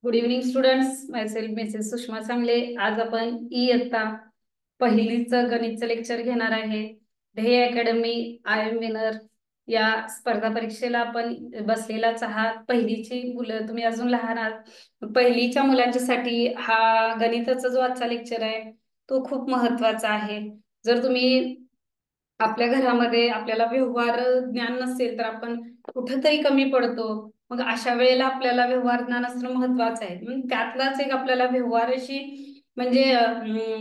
Good evening students, माय self Mrs Sushma सांगले. आज आपण इयत्ता पहिलीचं गणितचं लेक्चर घेणार आहे. ध्येय अकॅडमी आय एम विनर या स्पर्धा परीक्षेला आपण बसलेलाच आहात. पहिलीची मुलं, तुम्ही अजून लहान आहात. पहिलीच्या मुलांच्यासाठी हा गणिताचा जो आजचा लेक्चर आहे तो खूप महत्वाचा आहे. जर तुम्ही आपल्या घरामध्ये आपल्याला व्यवहार ज्ञान नसेल तर आपण कुठंतरी कमी पडतो. मग अशा वेळेला आपल्याला व्यवहार ज्ञान असणं महत्वाचं आहे. त्यातलाच एक आपल्याला व्यवहाराशी म्हणजे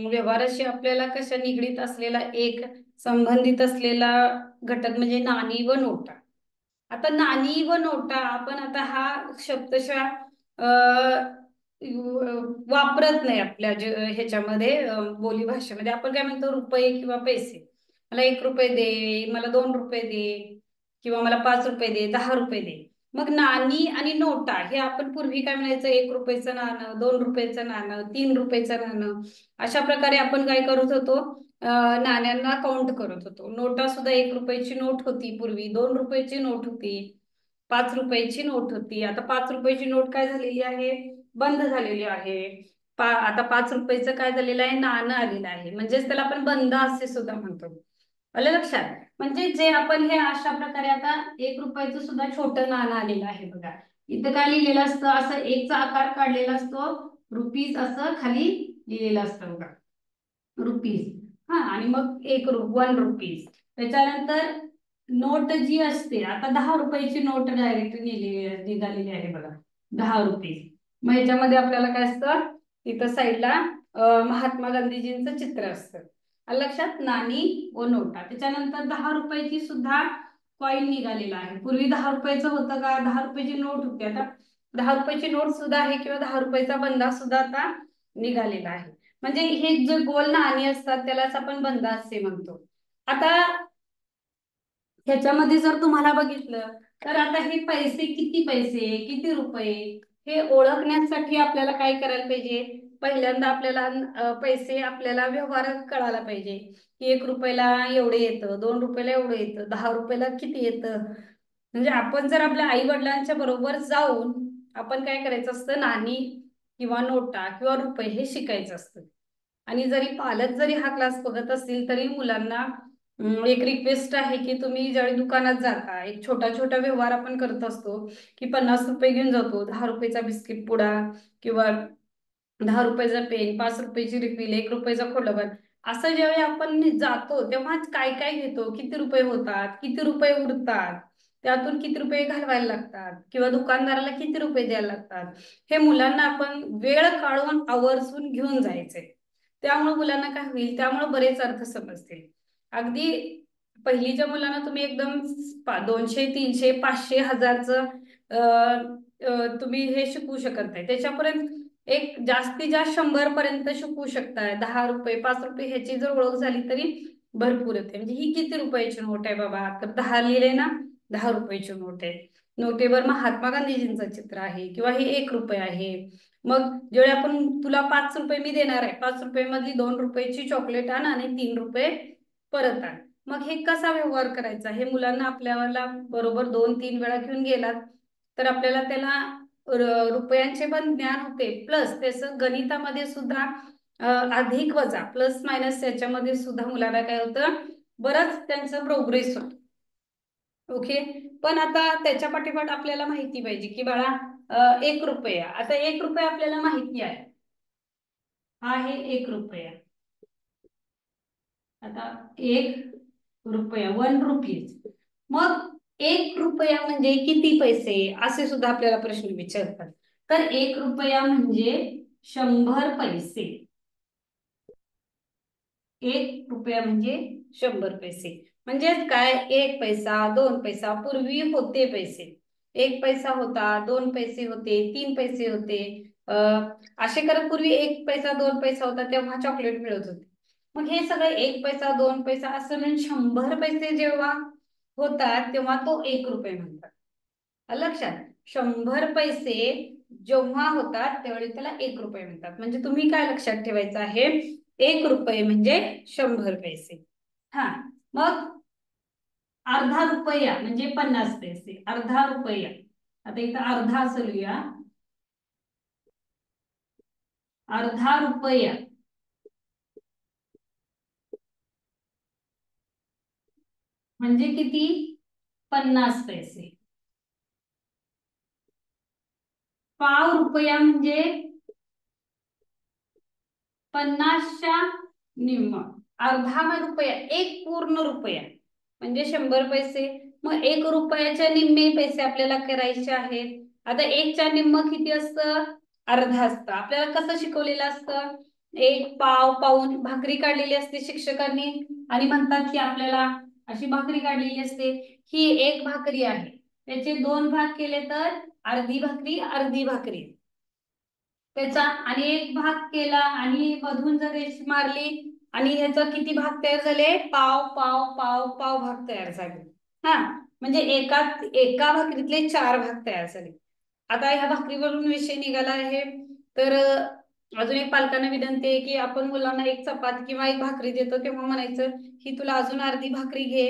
व्यवहाराशी आपल्याला कशा निगडीत असलेला एक संबंधित असलेला घटक म्हणजे नाणी व नोटा. आता नाणी व नोटा आपण आता हा शब्दशः वापरत नाही आपल्या ह्याच्यामध्ये बोली भाषेमध्ये. आपण काय म्हणतो, रुपये किंवा पैसे. मला 1 रुपये दे, मला 2 रुपये दे, किंवा मला 5 रुपये दे, 10 रुपये दे. मग नाणी आणि नोटा हे आपण पूर्वी काय म्हणायचं, 1 रुपयाचं नाणं, 2 रुपयाचं नाणं, 3 रुपयाचं नाणं, अशा प्रकारे आपण काय करत होतो, नाण्यांना काउंट करत होतो. नोटा सुद्धा 1 रुपयाची नोट होती पूर्वी, 2 रुपयाची नोट होती, 5 रुपयाची नोट होती. आता 5 रुपयाची नोट काय झालेली आहे, बंद झालेली आहे. आता 5 रुपयाचं काय झालेलं आहे, नाणं आलेलं आहे. म्हणजेच त्याला आपण बंद असे सुद्धा म्हणतो. आलं लक्षात? म्हणजे जे आपण हे अशा प्रकारे आता 1 रुपयाचं सुद्धा छोटं नाणं आलेलं आहे बघा. इथं काय लिहिलेलं असतं, असं एकचा आकार काढलेला असतो, रुपीज असं खाली लिहिलेलं असतं बघा, रुपीज. हा, आणि मग 1 रुपीज. त्याच्यानंतर नोट जी असते, आता 10 रुपयाची नोट डायरेक्ट निघालेली आहे बघा, 10 रुपीज. मग ह्याच्यामध्ये आपल्याला काय असतं, इथं साईडला महात्मा गांधीजींचं चित्र असतं. आलं लक्षात? नाणी व नोटा. त्याच्यानंतर 10 रुपयाची सुद्धा कॉईन निघालेला आहे. पूर्वी 10 रुपयाचं होतं का, 10 रुपयाची नोट होती. आता 10 रुपयाची नोट सुद्धा आहे, किंवा 10 रुपयाचा बंदा सुद्धा आता निघालेला आहे. म्हणजे हे जे गोल नाणी असतात त्यालाच आपण बंदा असे म्हणतो. आता ह्याच्यामध्ये जर तुम्हाला बघितलं तर आता हे पैसे, किती पैसे, किती रुपये, हे ओळखण्यासाठी आपल्याला काय करायला पाहिजे, पहिल्यांदा आपल्याला पैसे आपल्याला व्यवहार कळायला पाहिजे की 1 रुपयाला एवढे येतं, 2 रुपयाला एवढं येतं, 10 रुपयाला किती येतं. म्हणजे आपण जर आपल्या आई वडिलांच्या बरोबर जाऊन आपण काय करायचं असतं, नाणी किंवा नोटा किंवा रुपये हे शिकायचं असतं. आणि जरी पालक जरी हा क्लास बघत असतील तरी मुलांना एक रिक्वेस्ट आहे की तुम्ही ज्यावेळी दुकानात जाता, एक छोटा छोटा व्यवहार आपण करत असतो की 50 रुपये घेऊन जातो, 10 रुपयाचा बिस्किट पुडा, किंवा 10 रुपयाचा पेन, 5 रुपयाची रिफिल, 1 रुपयाचा खोडलबर. असं ज्यावेळी आपण जातो तेव्हाच काय काय घेतो, किती रुपये होतात, किती रुपये उरतात, त्यातून किती रुपये घालवायला लागतात, किंवा दुकानदाराला किती रुपये द्यायला लागतात, हे मुलांना आपण वेळ काढून आवर्जून घेऊन जायचंय. त्यामुळे मुलांना काय होईल, त्यामुळे बरेच अर्थ समजतील. अगदी पहिलीच्या मुलांना तुम्ही एकदम 200, 300, 500, 1000चं तुम्ही हे शिकवू शकत नाही. त्याच्यापर्यंत एक जास्तीत जास्त 100 पर्यंत शिकवू शकताय. 10 रुपये, 5 रुपये ह्याची जर ओळख झाली तरी भरपूर येते. म्हणजे ही किती रुपयाची नोट आहे बाबा, तर 10 लिहिले ना, 10 रुपयाची नोट आहे. नोटेवर महात्मा गांधीजींचं चित्र आहे, किंवा ही 1 रुपये आहे. मग जेवढे आपण, तुला 5 रुपये मी देणार आहे, 5 रुपये मधली 2 रुपयाची चॉकलेट आण आणि 3 रुपये परत आण. मग हे कसा व्यवहार करायचा हे मुलांना आपल्याला बरोबर 2-3 वेळा घेऊन गेलात तर आपल्याला त्याला रुपयांचे पण ज्ञान होते, प्लस त्याचं गणितामध्ये सुद्धा अधिक वजा प्लस मायनस याच्यामध्ये सुद्धा मुलांना काय होतं, बरंच त्यांचं प्रोग्रेस होतं. ओके. पण आता त्याच्या पाठीपाठ आपल्याला माहिती पाहिजे की बाळा 1 रुपया, आता 1 रुपया आपल्याला माहिती आहे, हा आहे 1 रुपया. आता 1 रुपया, 1 रुपीज. मग 1 रुपया म्हणजे किती पैसे, असे सुद्धा आपल्याला प्रश्न विचारतात. तर 1 रुपया म्हणजे 100 पैसे. 1 रुपया म्हणजे 100 पैसे. म्हणजेच काय, 1 पैसा, 2 पैसा, पूर्वी होते पैसे. 1 पैसा होता, 2 पैसे होते, 3 पैसे होते. असे करत पूर्वी 1 पैसा, 2 पैसा होता तेव्हा चॉकलेट मिळत होते. मग हे सगळे 1 पैसा, 2 पैसा असं म्हणजे 100 पैसे जेव्हा होतात तेव्हा तो 1 रुपये म्हणतात. आलं लक्षात? 100 पैसे जेव्हा होतात त्यावेळी त्याला 1 रुपये म्हणतात. म्हणजे तुम्ही काय लक्षात ठेवायचं आहे, 1 रुपये म्हणजे 100 पैसे. हा, मग अर्धा रुपया म्हणजे 50 पैसे. अर्धा रुपया, आता इथं अर्धा असं लिहूया, अर्धा रुपया म्हणजे किती? 50 पैसे. पाव रुपया म्हणजे 50च्या निम्म. अर्धा रुपया, एक पूर्ण रुपया म्हणजे 100 पैसे. मग 1 रुपयाच्या निम्मे पैसे आपल्याला करायचे आहेत. आता एकच्या निम्म किती असतं? अर्धा असतं. आपल्याला कसं शिकवलेलं असतं? एक पाव, पाऊन भाकरी काढलेली असते शिक्षकांनी आणि म्हणतात की आपल्याला अशी भाकरी काढलेली असते. ही एक भाकरी आहे, त्याचे दोन भाग केले तर अर्धी भाकरी, अर्धी भाकरी. त्याचा आणि एक भाग केला आणि मधून जर रेष मारली आणि ह्याचा किती भाग तयार झाले? पाव पाव पाव पाव भाग तयार झाले. हा, म्हणजे एका भाकरीतले 4 भाग तयार झाले. आता ह्या भाकरीवरून विषय निघाला आहे. तर अजून एक पालकांना विनंती आहे की आपण मुलांना एक चपाती किंवा एक भाकरी देतो तेव्हा म्हणायचं ही तुला अजून अर्धी भाकरी घे,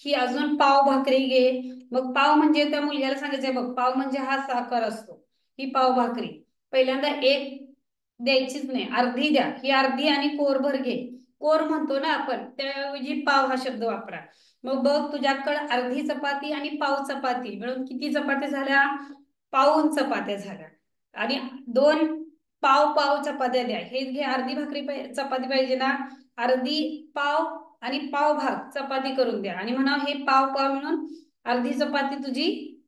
ही अजून पाव भाकरी घे. मग पाव म्हणजे त्या मुलग्याला सांगायचंय बघ, पाव म्हणजे हा साखर असतो, ही पाव भाकरी. पहिल्यांदा एक द्यायचीच नाही, अर्धी द्या. ही अर्धी आणि कोरभर घे. कोर म्हणतो ना आपण, त्याऐवजी पाव हा शब्द वापरा. मग बघ तुझ्याकडे अर्धी चपाती आणि पाव चपाती मिळून किती चपात्या झाल्या? पाऊन चपात्या झाल्या. आणि दोन पाव पाव चपात्या द्या. हे घे, अर्धी भाकरी चपाती पाहिजे ना, अर्धी पाव आणि पाव भाग चपाती करून द्या आणि म्हणा हे पाव पाव मिळून अर्धी चपाती तुझी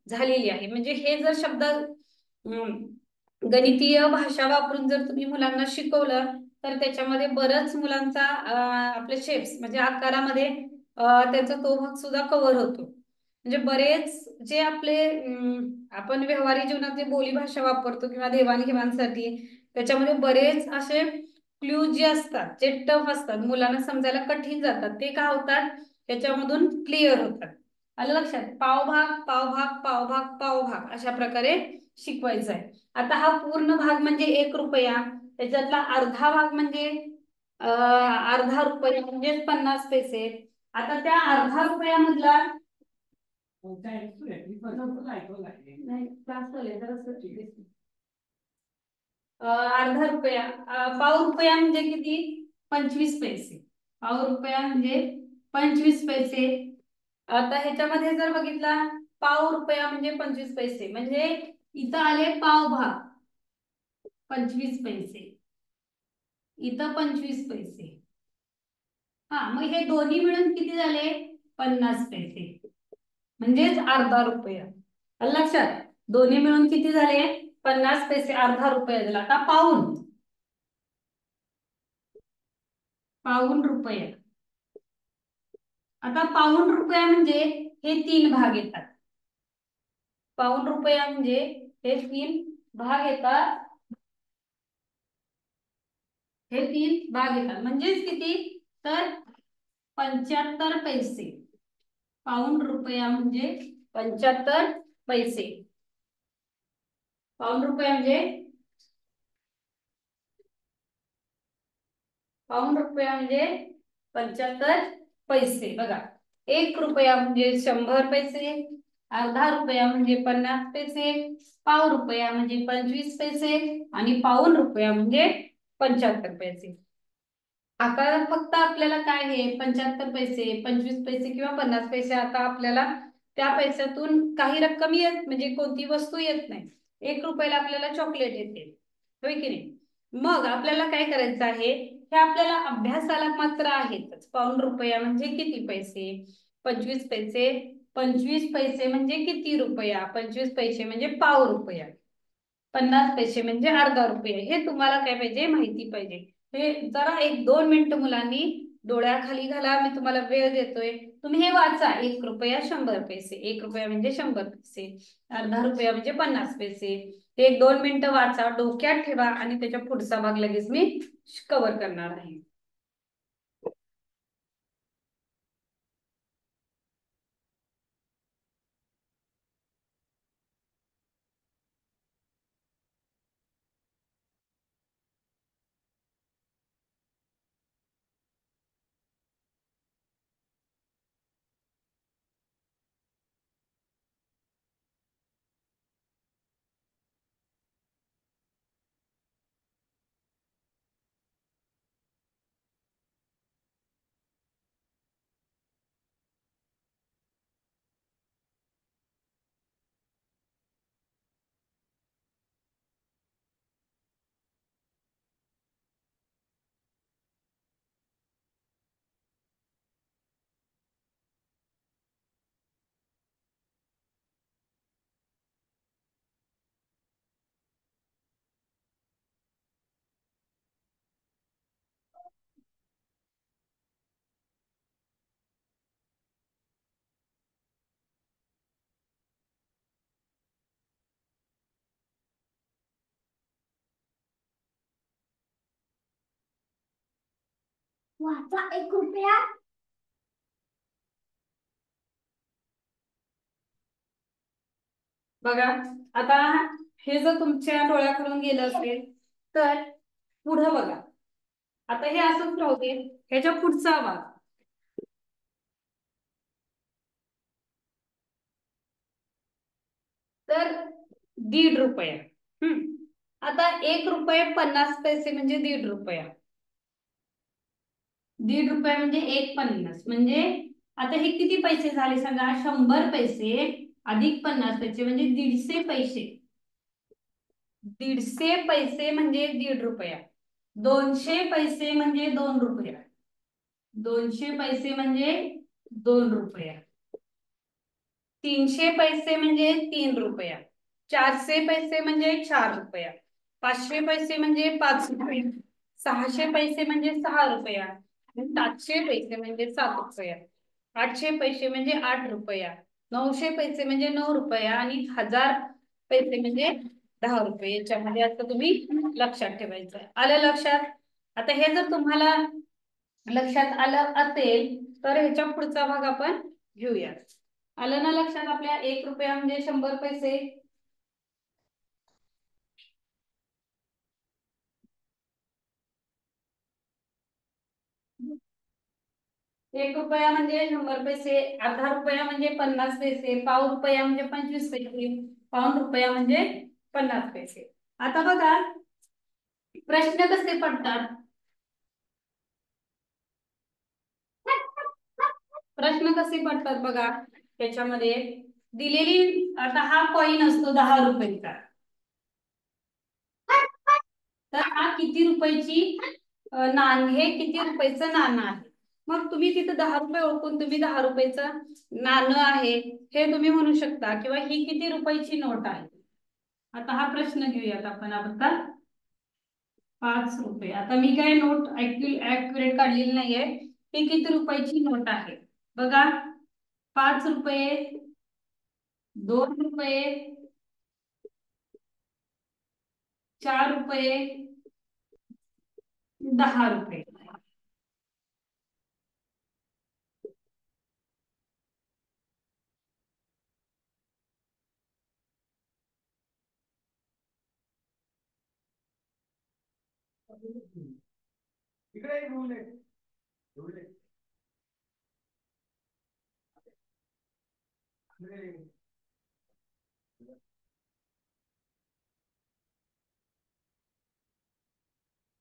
झालेली आहे. म्हणजे हे जर शब्द गणितीय भाषा वापरून जर तुम्ही मुलांना शिकवलं तर त्याच्यामध्ये बरंच मुलांचा आपले शेप्स म्हणजे आकारामध्ये त्यांचा तो भाग सुद्धा कव्हर होतो. म्हणजे बरेच जे आपले आपण व्यवहारिक जीवनात जे बोली भाषा वापरतो किंवा देवाणघेवाणसाठी त्याच्यामध्ये बरेच असे क्ल्यूज जे असतात, जे टफ असतात, मुलांना समजायला कठीण जातात, ते का होतात? त्याच्यामधून क्लिअर होतात. आलं लक्षात? पावभाग पावभाग पावभाग पावभाग अशा प्रकारे शिकवायचं आहे. आता हा पूर्ण भाग म्हणजे 1 रुपया, त्याच्यातला अर्धा भाग म्हणजे अर्धा रुपया म्हणजे 50 पैसे. आता त्या अर्धा रुपयामधला नाही, क्लास चालू आहे, जरासं अर्धा रुपया, पाव रुपया म्हणजे किती? 25 पैसे. पाव रुपया म्हणजे 25 पैसे. आता ह्याच्यामध्ये जर बघितला, पाव रुपया म्हणजे 25 पैसे म्हणजे इथं आले पाव भाग 25 पैसे, इथं 25 पैसे. हा, मग हे दोन्ही मिळून किती झाले? 50 पैसे म्हणजेच अर्धा रुपया. आलं लक्षात? दोन्ही मिळून किती झाले? 50 पैसे, अर्धा रुपया झाला. आता पाऊण, पाऊण रुपया. आता पाऊण रुपया म्हणजे हे 3 भाग येतात. पाऊण रुपया म्हणजे हे 3 भाग येतात. हे 3 भाग येतात म्हणजेच किती? तर 75 पैसे. पाऊण रुपया म्हणजे 75 पैसे. पाऊण रुपया म्हणजे पाऊण रुपया म्हणजे 75 पैसे. बघा, 1 रुपया म्हणजे 100 पैसे, अर्धा रुपया म्हणजे 50 पैसे, पाव रुपया म्हणजे 25 पैसे आणि पाऊण रुपया म्हणजे 75 पैसे. आता फक्त आपल्याला काय आहे? 75 पैसे, 25 पैसे किंवा 50 पैसे. आता आपल्याला त्या पैशातून काही रक्कम येत म्हणजे कोणती वस्तू येत नाही. 1 रुपयाला आपल्याला चॉकलेट येते, होय की नाही? मग आपल्याला काय करायचं आहे? हे आपल्याला अभ्यासाला मात्र आहेतच. पाऊण रुपया म्हणजे किती पैसे? 25 पैसे. 25 पैसे म्हणजे किती रुपया? 25 पैसे म्हणजे पाव रुपया. 50 पैसे म्हणजे अर्धा रुपया. हे तुम्हाला काय पाहिजे? माहिती पाहिजे. हे जरा 1-2 मिनिटं मुलांनी डोळ्याखाली घाला. मी तुम्हाला वेळ देतोय, तुम्ही हे वाचा. 1 रुपया 100 पैसे, 1 रुपया म्हणजे 100 पैसे, अर्धा रुपया म्हणजे 50 पैसे. हे 1-2 मिनिटं वाचा, डोक्यात ठेवा आणि त्याच्या पुढचा भाग लगेच मी कव्हर करणार आहे. वाचा 1 रुपया. बघा आता हे जर तुमच्या डोळ्याखालून गेलं असेल तर पुढं बघा. आता हे असंच राहू दे. ह्याच्या पुढचा भाग तर 1.5 रुपया. आता 1 रुपये 50 पैसे म्हणजे 1.5 रुपया. 1.5 रुपया म्हणजे 1.50 म्हणजे आता हे किती पैसे झाले सांगा. 100 पैसे अधिक 50 पैसे म्हणजे 150 पैसे. 150 पैसे म्हणजे 1.5 रुपया. 200 पैसे म्हणजे 2 रुपया. 200 पैसे म्हणजे 2 रुपया. 300 पैसे म्हणजे 3 रुपया. 400 पैसे म्हणजे 4 रुपया. 500 पैसे म्हणजे 5 रुपया. 600 पैसे म्हणजे 6 रुपया. 700 पैसे म्हणजे 7 रुपया. 800 पैसे म्हणजे 8 रुपया. 900 पैसे म्हणजे 9 रुपया आणि 1000 पैसे म्हणजे 10 रुपये. याच्यामध्ये आता तुम्ही लक्षात ठेवायचं. आलं लक्षात. आता हे जर तुम्हाला लक्षात आलं असेल तर ह्याच्या पुढचा भाग आपण घेऊया. आलं ना लक्षात आपल्या. 1 रुपया म्हणजे 100 पैसे. 1 रुपया म्हणजे 100 पैसे. अर्धा रुपया म्हणजे 50 पैसे. पाव रुपया म्हणजे 25 पैसे. पाऊण रुपया म्हणजे 50 पैसे. आता बघा प्रश्न कसे पडतात. प्रश्न कसे पडतात बघा. त्याच्यामध्ये दिलेली आता हा कॉइन असतो 10 रुपयाचा. तर हा किती रुपयाची नाणं हे किती रुपयाचं नाणं आहे. मग तुम्ही तिथं 10 रुपये ओळखून तुम्ही 10 रुपयाचं नाणं आहे हे तुम्ही म्हणू शकता किंवा ही किती रुपयाची नोट आहे. आता हा प्रश्न घेऊयात आपण. आता 5 रुपये. आता मी काय नोट ऍक्युरेट काढलेली नाहीये. ही किती रुपयाची नोट आहे बघा. 5 रुपये, 2 रुपये, 4 रुपये, 10 रुपये.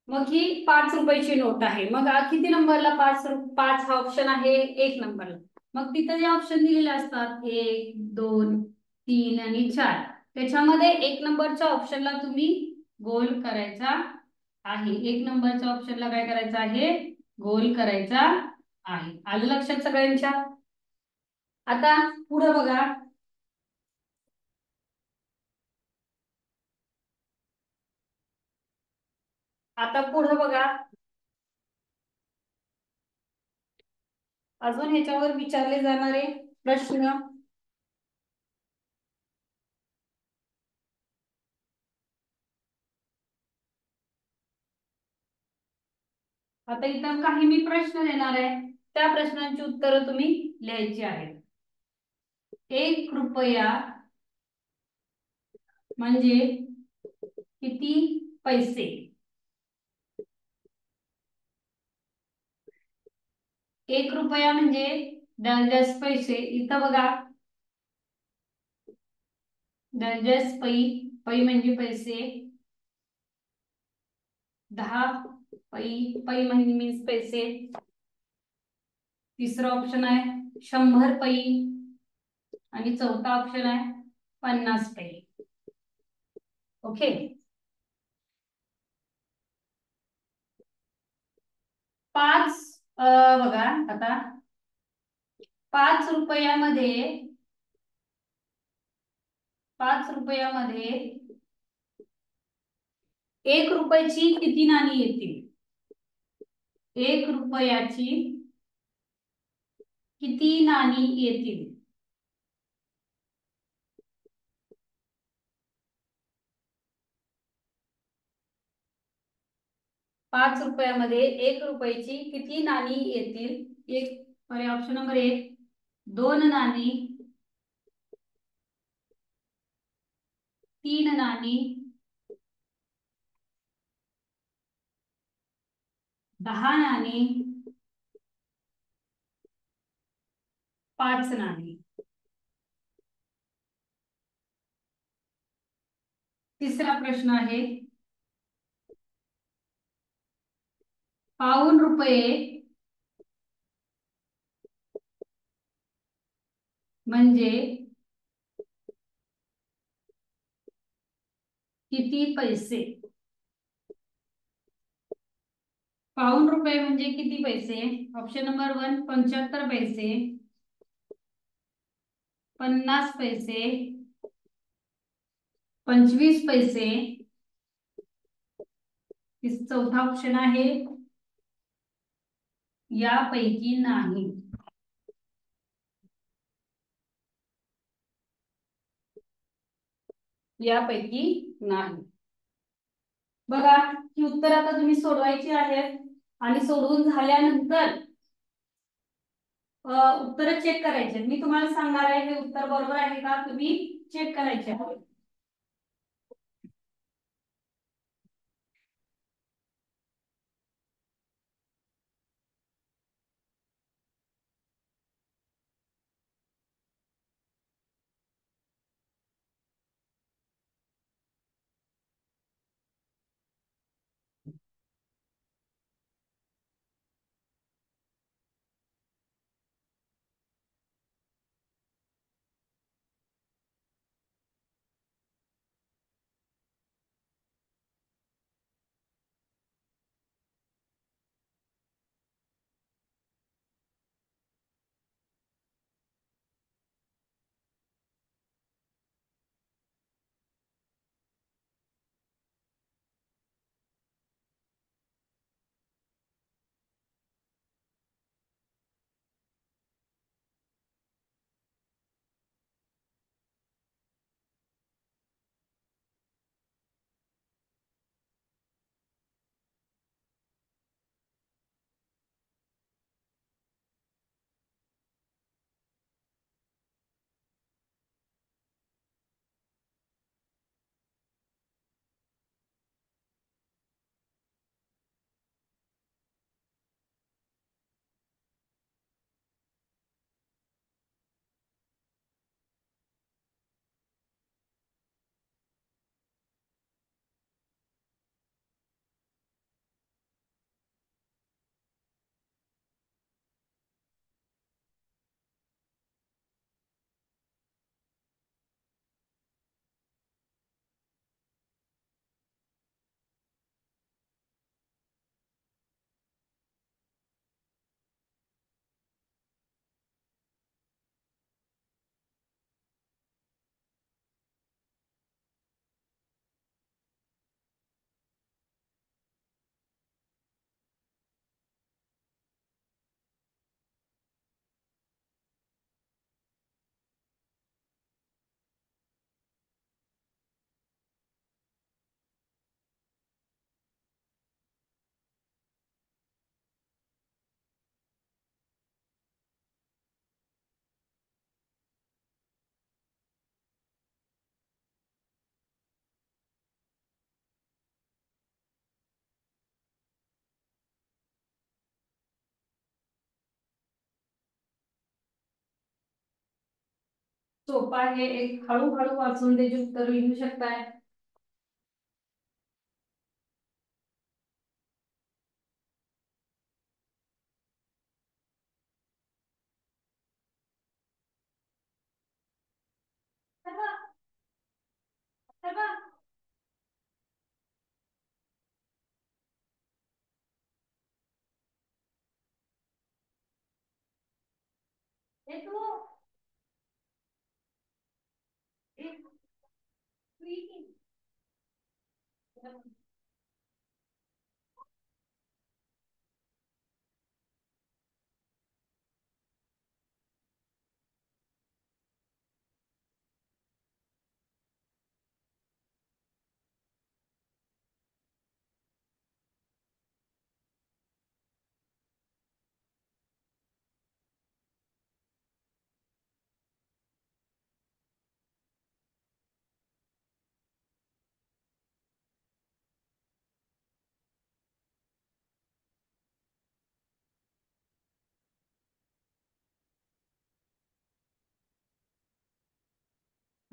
मग ही 5 रुपयाची नोट आहे. मग किती नंबरला 5 हा ऑप्शन आहे. 1 नंबरला. मग तिथं जे ऑप्शन दिलेले असतात 1, 2, 3 आणि 4 त्याच्यामध्ये 1 नंबरच्या ऑप्शनला तुम्ही गोल करायचा आहे. 1 नंबरच्या ऑप्शनला काय करायचं आहे. गोल करायचा आहे. आलं लक्षात सगळ्यांच्या. आता पुढे बघा. आता पुढे बघा. अजून ह्याच्यावर विचारले जाणारे प्रश्न. आता इथं काही मी प्रश्न देणार आहे. त्या प्रश्नांची उत्तरं तुम्ही लिहायची आहेत. 1 रुपया म्हणजे किती पैसे. 1 रुपया म्हणजे डॅश पैसे. इथं बघा डॅश पै. पै म्हणजे पैसे. 10 पै. पै म्हणजे मीन्स पैसे. तिसरा ऑप्शन आहे 100 पै आणि चौथा ऑप्शन आहे 50 पै. ओके. 5 बघा आता 5 रुपयामध्ये 5 रुपयामध्ये 1 रुपयाची किती नाणी येतील. 1 रुपयाची किती नाणी येतील. 5 रुपयामध्ये 1 रुपयाची किती नाणी येतील? ऑप्शन नंबर 1 2 नाणी, 3 नाणी, 10 नाणी, 5 नाणी. तिसरा प्रश्न आहे, पाऊण रुपये म्हणजे किती पैसे? पाऊण रुपये म्हणजे किती पैसे? ऑप्शन नंबर 1 75 पैसे, 50 पैसे, 25 पैसे. चौथा ऑप्शन आहे यापैकी नाही. यापैकी नाही. बघा ही उत्तर आता तुम्ही सोडवायची आहेत आणि सोडवून झाल्यानंतर उत्तर चेक करायचे. मी तुम्हाला सांगणार आहे हे उत्तर बरोबर आहे का, तुम्ही चेक करायचे आहे. सोपा आहे, एक हळूहळू वाचून त्याचे उत्तर लिहू शकताय. हे तू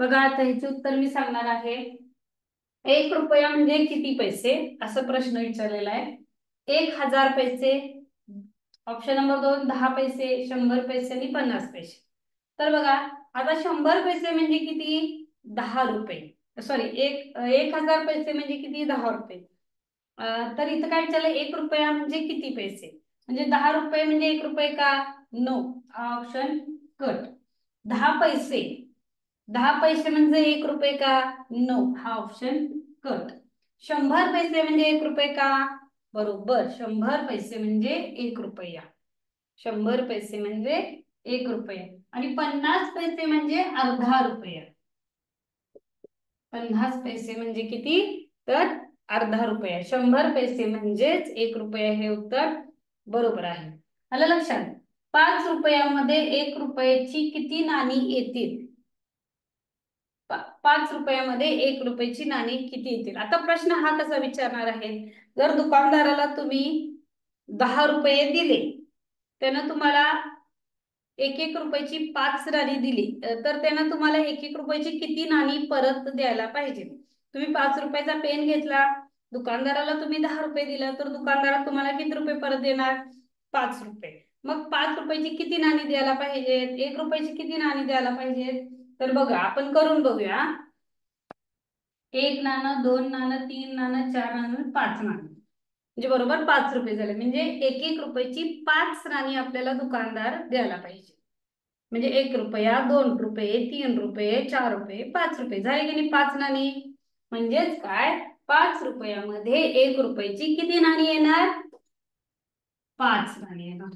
बघा आता ह्याचे उत्तर मी सांगणार आहे. 1 रुपया म्हणजे किती पैसे, असा प्रश्न विचारलेला आहे. 1000 पैसे, ऑप्शन नंबर 2 10 पैसे, 100 पैसे आणि 50 पैसे. तर बघा आता 100 पैसे म्हणजे किती, 10 रुपये. सॉरी, 1000 पैसे म्हणजे किती, 10 रुपये. तर इथं काय विचारलं, 1 रुपया म्हणजे किती पैसे, म्हणजे 10 रुपये म्हणजे 1 रुपये का, नो, हा ऑप्शन कट. 10 पैसे, 10 पैसे म्हणजे 1 रुपये का, नो, हा ऑप्शन कट. 100 पैसे म्हणजे 1 रुपये का, बरोबर, 100 पैसे म्हणजे 1 रुपया. 100 पैसे म्हणजे 1 रुपया. आणि 50 पैसे म्हणजे अर्धा 1 रुपया. 50 पैसे म्हणजे किती, तर अर्धा 1 रुपया. 100 पैसे म्हणजेच 1 रुपया, हे उत्तर बरोबर आहे. आलं लक्षात. 5 रुपयामध्ये 1 रुपयाची किती नाणी येतील. 5 रुपयामध्ये 1 रुपयाची नाणी किती येतील. आता प्रश्न हा कसा विचारणार आहे, जर दुकानदाराला तुम्ही 10 रुपये दिले, त्यानं तुम्हाला 1 1 रुपयाची 5 नाणी दिली, तर त्यानं तुम्हाला 1 1 रुपयाची किती नाणी परत द्यायला पाहिजे. तुम्ही 5 रुपयाचा पेन घेतला, दुकानदाराला तुम्ही 10 रुपये दिला, तर दुकानदार तुम्हाला किती रुपये परत देणार, 5 रुपये. मग 5 रुपयाची किती नाणी द्यायला पाहिजेत, 1 रुपयाची किती नाणी द्यायला पाहिजेत. तर बघा आपण करून बघूया. 1 नाणं, 2 नाणं, 3 नाणं, 4 नाणं, 5 नाणं, म्हणजे बरोबर 5 रुपये झाले. म्हणजे 1 1 रुपयाची 5 नाणी आपल्याला दुकानदार द्यायला पाहिजे. म्हणजे 1 रुपया, 2 रुपये, 3 रुपये, 4 रुपये, 5 रुपये, झाले की नाही 5 नाणी. म्हणजेच काय, 5 रुपयामध्ये 1 रुपयाची किती नाणी येणार, 5 नाणी येणार.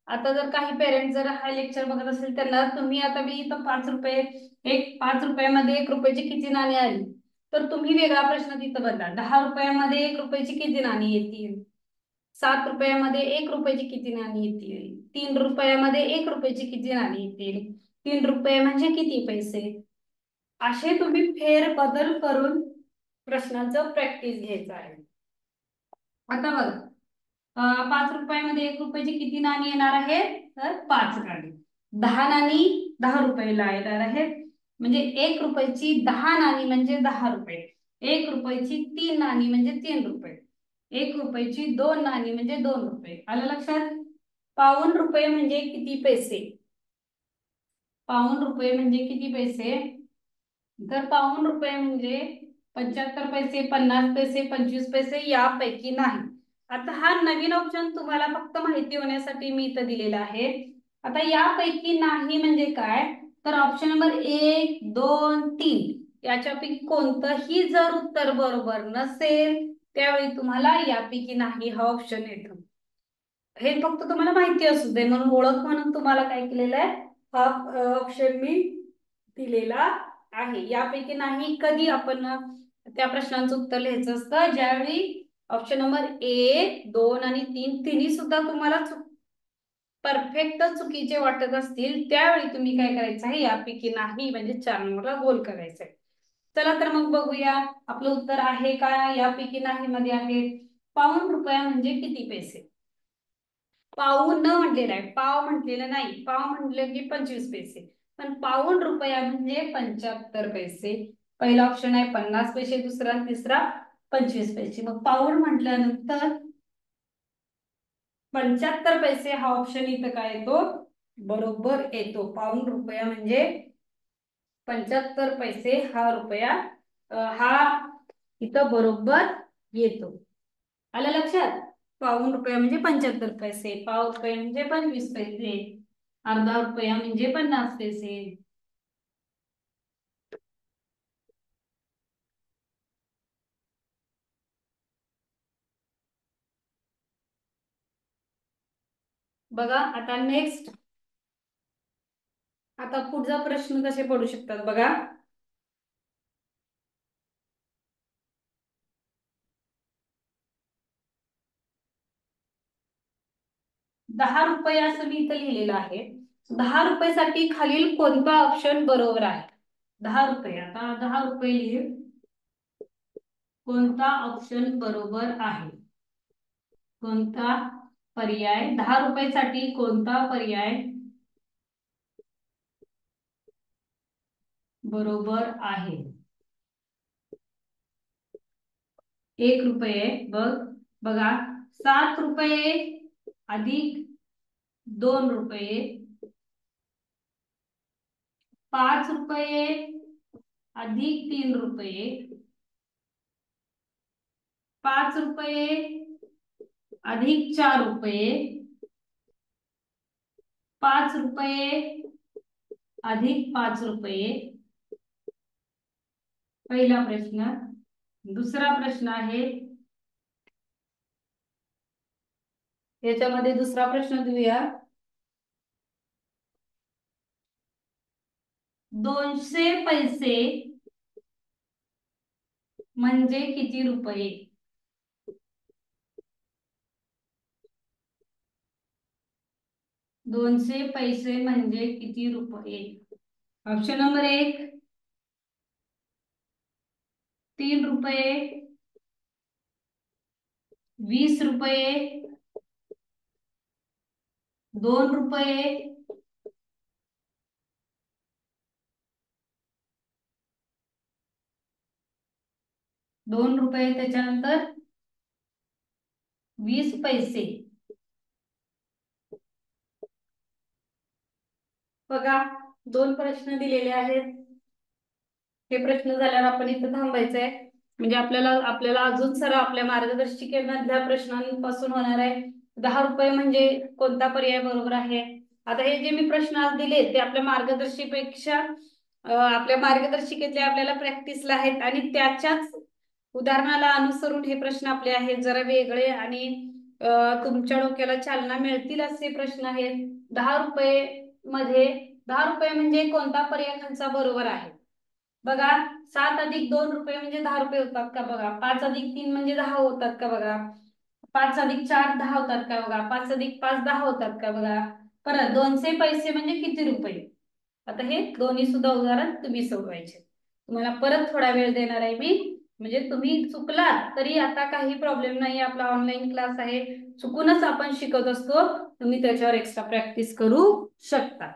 आता जर काही पेरेंट्स जर हा लेक्चर बघत असेल, त्यांना तुम्ही आता मी इथं 5 रुपये, 5 रुपयामध्ये 1 रुपयाची किती नाणी आली, तर तुम्ही वेगळा प्रश्न तिथं बदला. 10 रुपयामध्ये 1 रुपयाची किती नाणी येतील, 7 रुपयामध्ये 1 रुपयाची किती नाणी येतील, 3 रुपयामध्ये 1 रुपयाची किती नाणी येतील, 3 रुपये म्हणजे किती पैसे. असे तुम्ही फेरबदल करून प्रश्नांचं प्रॅक्टिस घ्यायचं आहे. आता बघा, 5 रुपयामध्ये 1 रुपयाची किती नाणी येणार आहेत, तर 5 नाणी. 10 नाणी 10 रुपयाला येणार आहेत, म्हणजे 1 रुपयाची 10 नाणी म्हणजे 10 रुपये. 1 रुपयाची 3 नाणी म्हणजे 3 रुपये. 1 रुपयाची 2 नाणी म्हणजे 2 रुपये. आलं लक्षात. पाऊण रुपये म्हणजे किती पैसे, पाऊण रुपये म्हणजे किती पैसे, तर पाऊण रुपये म्हणजे 75 पैसे, 50 पैसे, 25 पैसे, यापैकी नाही. आता हा नवीन ऑप्शन तुम्हाला फक्त माहिती होण्यासाठी मी इथं दिलेला आहे. आता यापैकी नाही म्हणजे काय, तर ऑप्शन नंबर 1 2 3 याच्यापैकी कोणतंही जर उत्तर बरोबर नसेल, त्यावेळी तुम्हाला यापैकी नाही हा ऑप्शन येतो. हे फक्त तुम्हाला माहिती असू दे म्हणून, ओळख म्हणून तुम्हाला काय केलेलं आहे, हा ऑप्शन मी दिलेला आहे. यापैकी नाही कधी आपण त्या प्रश्नांचं उत्तर लिहायचं असतं, ज्यावेळी ऑप्शन नंबर 1 2 आणि 3 तिन्ही सुद्धा तुम्हाला परफेक्ट चुकीचे वाटत असतील, त्यावेळी तुम्ही काय करायचं आहे, यापैकी नाही म्हणजे 4 नंबरला गोल करायचंय. चला तर मग बघूया आपलं उत्तर आहे का यापैकी नाही मध्ये आहे. पाऊण 1 रुपया म्हणजे किती पैसे. पाऊण न म्हटलेलं आहे, पाव म्हटलेलं नाही. पाव म्हटलं की 25 पैसे, पण पाऊण 1 रुपया म्हणजे 75 पैसे. पहिला ऑप्शन आहे 50 पैसे, दुसरा तिसरा 25 पैसे. मग पाऊण म्हटल्यानंतर 75 पैसे हा ऑप्शन इथं काय येतो, बरोबर येतो. पाऊण 1 रुपया म्हणजे 75 पैसे हा रुपया, हा इथं बरोबर येतो. आलं लक्षात. पाऊण 1 रुपया म्हणजे 75 पैसे, पाव 1 रुपया म्हणजे 25 पैसे, अर्धा 1 रुपया म्हणजे 50 पैसे. बघा आता नेक्स्ट, आता पुढचा प्रश्न कसे पडू शकतात बघा. 10 रुपये असं मी इथं लिहिलेलं आहे. 10 रुपयासाठी खालील कोणता ऑप्शन बरोबर आहे. 10 रुपये, आता 10 रुपये लिहिल, कोणता ऑप्शन बरोबर आहे, कोणता पर्याय 10 रुपयासाठी कोणता पर्याय बरोबर आहे. 1 रुपये बघ, बघा, 7 रुपये अधिक 2 रुपये, 5 रुपये अधिक 3 रुपये, 5 रुपये अधिक 4 रुपये, 5 रुपये अधिक 5 रुपये. पहिला प्रश्न. दुसरा प्रश्न आहे, याच्यामध्ये दुसरा प्रश्न देऊया. 200 पैसे म्हणजे किती रुपये? 200 पैसे म्हणजे किती रुपये? ऑप्शन नंबर 1 3 रुपये, 20 रुपये, 2 रुपये, 2 रुपये, त्याच्यानंतर 20 पैसे. बघा, 2 प्रश्न दिलेले आहेत. हे प्रश्न झाल्यावर आपण इथं थांबायचंय, म्हणजे आपल्याला आपल्याला अजून सर आपल्या मार्गदर्शिकेमधल्या प्रश्नांपासून होणार आहे. 10 रुपये म्हणजे कोणता पर्याय बरोबर आहे? आता हे जे मी प्रश्न आज दिले ते आपल्या मार्गदर्शिकेपेक्षा आपल्या मार्गदर्शिकेतले आपल्याला प्रॅक्टिसला आहेत आणि त्याच्याच उदाहरणाला अनुसरून हे प्रश्न आपले आहेत. जरा वेगळे आणि तुमच्या डोक्याला चालना मिळतील असे प्रश्न आहेत. 10 रुपये म्हणजे कोणता पर्याय खालचा बरोबर आहे? बघा, 7 अधिक 2 रुपये म्हणजे 10 रुपये होतात का बघा. 5 अधिक 3 म्हणजे 10 होतात का बघा. 5 अधिक 4 10 होतात का बघा. 5 अधिक 5 10 होतात का बघा. परत 200 पैसे म्हणजे किती रुपये? आता हे दोन्ही सुद्धा उदाहरण तुम्ही सोडवायचे. तुम्हाला परत थोडा वेळ देणार आहे मी, म्हणजे तुम्ही चुकलात तरी आता काही प्रॉब्लेम नाही. आपला ऑनलाईन क्लास आहे, चुकूनच आपण शिकत असतो, तुम्ही त्याच्यावर एक्स्ट्रा प्रॅक्टिस करू शकता.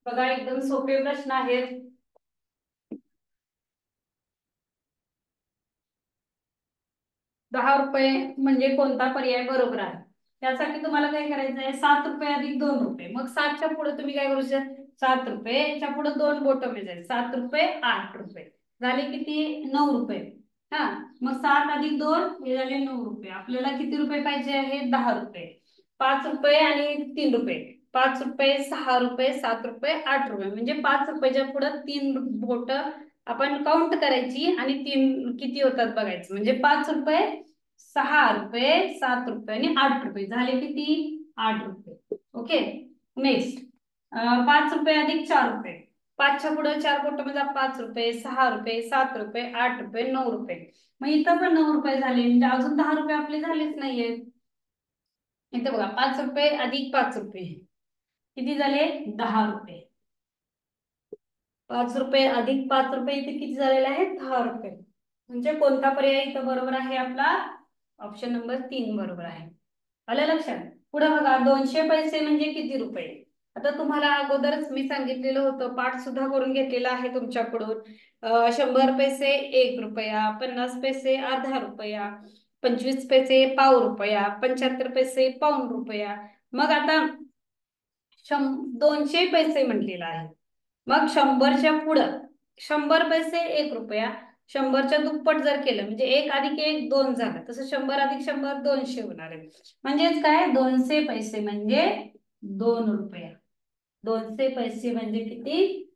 बघा, एकदम सोपे प्रश्न आहेत. 10 रुपये म्हणजे कोणता पर्याय बरोबर आहे? त्यासाठी तुम्हाला काय करायचं आहे, 7 रुपये अधिक 2 रुपये. मग 7च्या पुढे तुम्ही काय करू शकता, 7 रुपये च्या पुढे 2 बोटं मिळायचे, 7 रुपये 8 रुपये झाले किती, 9 रुपये. हा, मग 7 अधिक 2 हे झाले 9 रुपये. आपल्याला किती रुपये पाहिजे आहे, 10 रुपये. 5 रुपये आणि 3 रुपये, 5 रुपये 6 रुपये 7 रुपये 8 रुपये, म्हणजे 5 रुपयाच्या पुढे 3 बोट आपण काउंट करायची आणि 3 किती होतात बघायचं. म्हणजे 5 रुपये, 6 रुपये 7 रुपये आणि 8 रुपये झाले किती, 8 रुपये. ओके. नेक्स्ट, 5 रुपये अधिक 4 रुपये. 5च्या पुढे 4 बोट म्हणजे 5 रुपये 6 रुपये 7 रुपये 8 रुपये 9 रुपये. मग इथं पण 9 रुपये झाले, म्हणजे अजून 10 रुपये आपले झालेच नाहीये. इथे बघा, 5 रुपये अधिक 5 रुपये किती झाले, 10 रुपये. 5 रुपये अधिक 5 रुपये इथे किती झालेले आहे, 10 रुपये. म्हणजे कोणता पर्याय इथं बरोबर आहे आपला, ऑप्शन नंबर 3 बरोबर आहे. आलं लक्षात? पुढे बघा, 200 पैसे म्हणजे किती रुपये. आता तुम्हाला अगोदरच मी सांगितलेलं होतं, पाठ सुद्धा करून घेतलेला आहे तुमच्याकडून. 100 पैसे 1 रुपया, 50 पैसे अर्धा रुपया, 25 पैसे पाव रुपया, 75 पैसे पाऊण रुपया. मग आता 200 पैसे म्हटलेला आहे. मग 100च्या पुढं 100 पैसे 1 रुपया, 100च्या दुप्पट जर केलं म्हणजे 1 अधिक 1 2 झालं, तसं 100 अधिक 100 200 होणार आहे. म्हणजेच काय, 200 पैसे म्हणजे 2 रुपये. 200 पैसे म्हणजे किती,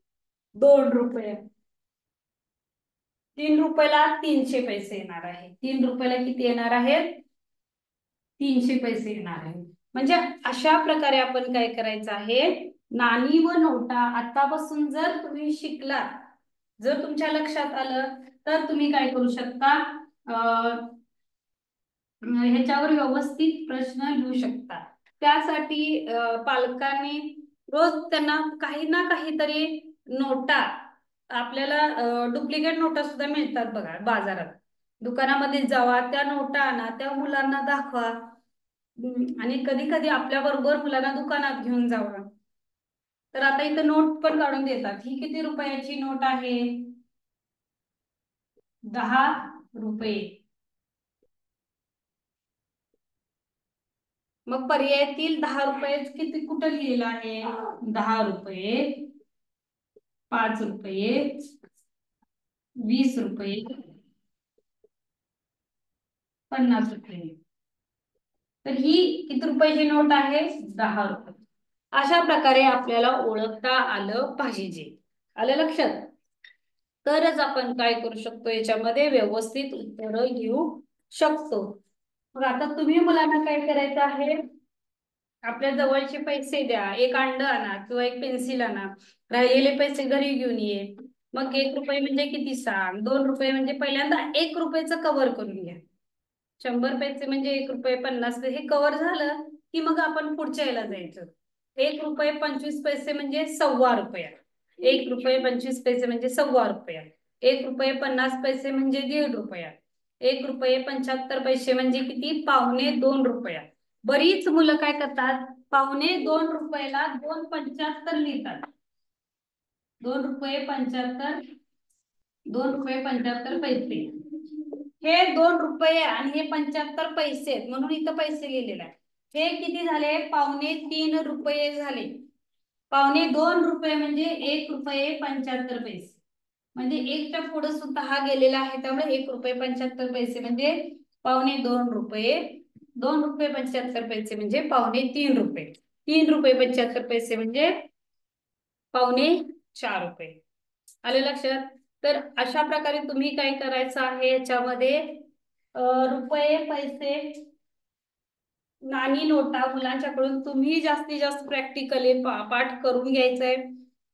2 रुपये. 3 रुपयाला 300 पैसे येणार आहे. 3 रुपयाला किती येणार आहेत, 300 पैसे येणार आहे. म्हणजे अशा प्रकारे आपण काय करायचं आहे, नाणी व नोटा आतापासून जर तुम्ही शिकलात, जर तुमच्या लक्षात आलं, तर तुम्ही काय करू शकता, ह्याच्यावर व्यवस्थित प्रश्न लिहू शकता. त्यासाठी पालकांनी रोज त्यांना काही ना काहीतरी नोटा, आपल्याला डुप्लिकेट नोटा सुद्धा मिळतात बघा बाजारात, दुकानामध्ये जावा, त्या नोटा आणा, त्या मुलांना दाखवा. आणि कधी कधी आपल्या बरोबर मुलांना दुकानात घेऊन जावा. तर आता इथं नोट पण काढून देतात. ही किती रुपयाची नोट आहे, 10 रुपये. मग पर्यायातील 10 रुपये किती कुठं लिहिलेलं आहे, 10 रुपये, 5 रुपये, 20 रुपये, 50 रुपये. तर ही किती रुपयाची नोट आहे, 10 रुपये. अशा प्रकारे आपल्याला ओळखता आलं पाहिजे. आलं लक्षात? तरच आपण काय करू शकतो, याच्यामध्ये व्यवस्थित उत्तर लिहू शकतो. मग आता तुम्ही मुलांना काय करायचं आहे, आपल्या जवळचे पैसे द्या, एक अंड आणा किंवा एक पेन्सिल आणा, राहिलेले पैसे घरी घेऊन ये. मग 1 रुपये म्हणजे किती सांग, 2 रुपये म्हणजे पहिल्यांदा 1 रुपयाचं कव्हर करून घ्या. 100 पैसे म्हणजे 1 रुपये, 50 पैसे हे कव्हर झालं की मग आपण पुढच्या याला जायचं. 1 रुपये 25 पैसे म्हणजे 1.25 रुपया, 1 रुपये 25 पैसे म्हणजे 1.25 रुपया, 1 रुपये 50 पैसे म्हणजे 1.5 रुपया, 1 रुपये 75 पैसे म्हणजे किती, 1.25 रुपया. बरीच मुलं काय करतात, 1.25 रुपयाला 2.75 लिहितात. 2 रुपये 75, 2 रुपये 75 पैसे. हे 2 रुपये आणि हे 75 पैसे म्हणून इथं पैसे लिहिलेले आहे. हे किती झाले, 2.25 रुपये झाले. 2.25 रुपये म्हणजे 1 रुपये 75 पैसे. म्हणजे एकच्या पुढे सुद्धा हा गेलेला आहे, त्यामुळे 1 रुपये 75 पैसे म्हणजे 2.25 रुपये. 2 रुपये 75 पैसे म्हणजे 3.25 रुपये. 3 रुपये 75 पैसे म्हणजे 4.25 रुपये. आले लक्षात? तर अशा प्रकारे तुम्ही काय करायचं आहे, याच्यामध्ये रुपये पैसे नाणी नोटा मुलांच्याकडून तुम्ही जास्तीत जास्त प्रॅक्टिकली पाठ करून घ्यायचंय.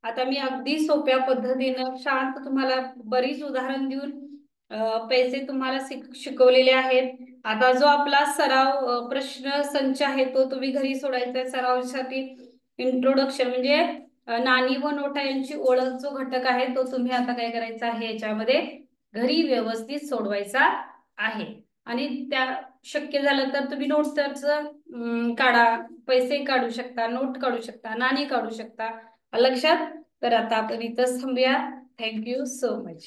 आता मी अगदी सोप्या पद्धतीनं शांत तुम्हाला बरीच उदाहरण देऊन पैसे तुम्हाला शिकवलेले आहेत. आता जो आपला सराव प्रश्न संच आहे तो तुम्ही घरी सोडायचा. सरावासाठी इंट्रोडक्शन म्हणजे नाणी व नोटा यांची ओळख जो घटक आहे तो तुम्ही आता काय करायचा आहे, याच्यामध्ये घरी व्यवस्थित सोडवायचा आहे. आणि त्या शक्य झालं तर तुम्ही नोट्स काढा, पैसे काढू शकता, नोट काढू शकता, नाणी काढू शकता. लक्षात? तर आता आपण इथंच थांबूया. Thank you so much.